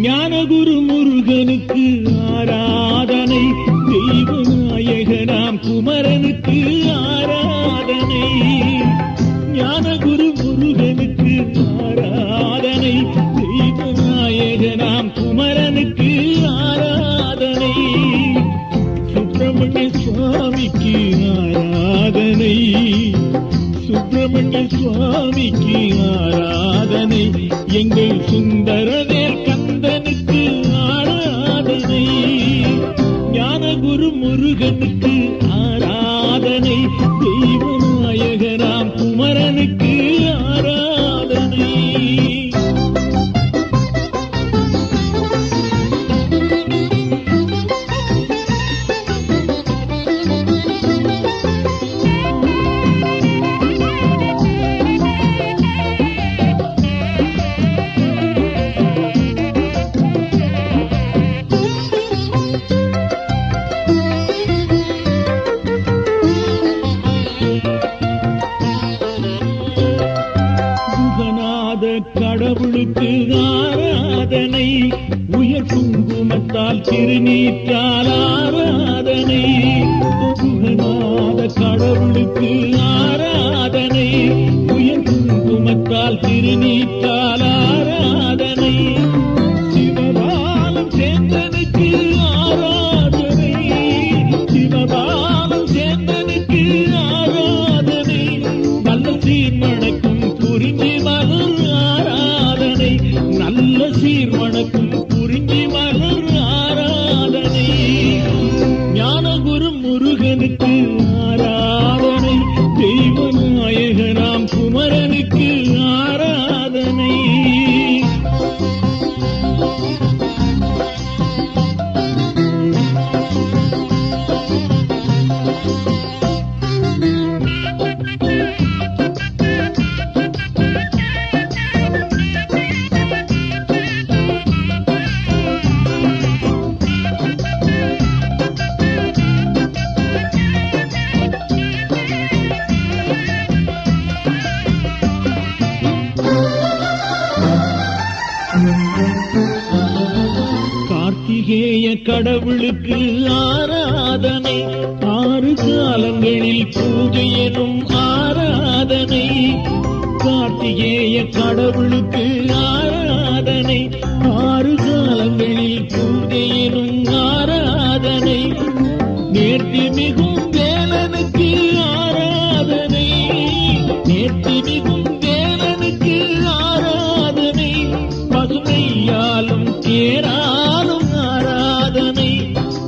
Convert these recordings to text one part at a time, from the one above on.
ஞானகுரு முருகனுக்கு ஆராதனை, தெய்வநாயகனாம் குமரனுக்கு ஆராதனை. ஞானகுரு முருகனுக்கு ஆராதனை, தெய்வநாயகனாம் குமரனுக்கு ஆராதனை. சுப்பிரமணிய சுவாமிக்கு ஆராதனை, சுப்பிரமணிய சுவாமிக்கு ஆராதனை. எங்கள் சுந்தரவேல் கந்தனுக்கு ஆராதனை. ஞானகுரு முருகனுக்கு ஆராதனை, தெய்வநாயகனாம் குமரனுக்கு ஆராதனை. கடவுளுக்கு ஆராதனை, உயர் குங்குமத்தால் திருநீற்றால் ஆராதனை. குகநாத கடவுளுக்கு ஆராதனை, உயர் குங்குமத்தால் திருநீற்றால் ஆராதனை. சிவபாலம் சேந்தனுக்கு ஆராதனை, சிவபாலம் சேந்தனுக்கு ஆராதனை. நல்ல சீர்மணக்கும் குறிஞ்சி மலர் ஆராதனை, நல்ல சீர்மணக்கும் குறிஞ்சி மலர் ஆராதனை. ஞானகுரு முருகனுக்கு ஆராதனை, தெய்வநாயகனாம் குமரனுக்கு ஆராதனை. கார்த்திகேய கடவுளுக்கு ஆராதனை, 6 காலங்களில் பூஜை எனும் ஆராதனை. கார்த்திகேய கடவுளுக்கு ஆராதனை, 6 காலங்களில் பூஜை எனும் ஆராதனை. நேர்த்தி மிகும் வேலனுக்கு ஆராதனை, நேர்த்தி மிகும் வேலனுக்கு ஆராதனை. பசுமையாலும் தேராலும் ஆராதனை,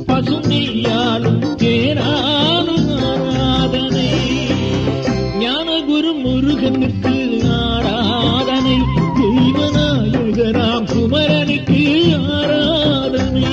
பசுமையாலும் தேராலும் ஆராதனை. ஞானகுரு முருகனுக்கு ஆராதனை, தெய்வநாயகனாம் குமரனுக்கு ஆராதனை.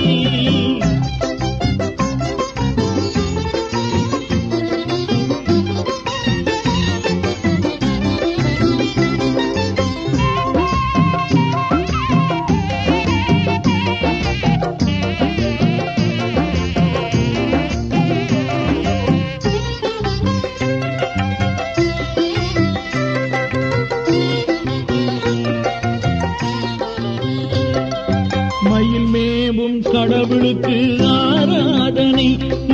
மயில் மேவும் கடவுளுக்கு ஆராதனை,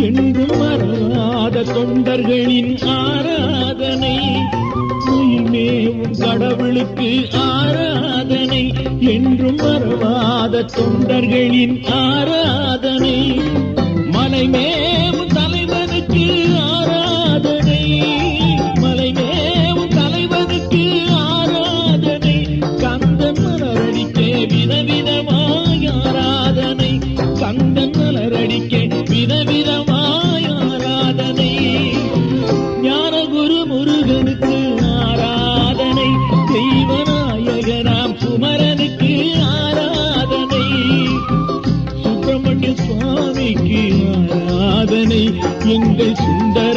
என்றும் மறவாத தொண்டர்களின் ஆராதனை. மயில் மேவும் கடவுளுக்கு ஆராதனை, என்றும் மறவாத தொண்டர்களின் ஆராதனை. மலை மேவும் தலைவனுக்கு ஆராதனை, மலை மேவும் தலைவனுக்கு ஆராதனை. கந்தன் மலரடிக்கே விதவிதமாய் ஆராதனை, கந்தன் மலரடிக்கே விதவிதமாய் ஆராதனை. ஞானகுரு முருகனுக்கு ஆராதனை, தெய்வநாயகனாம் குமரனுக்கு ஆராதனை. சுப்பிரமணிய சுவாமிக்கு ஆராதனை, எங்கள் சுந்தர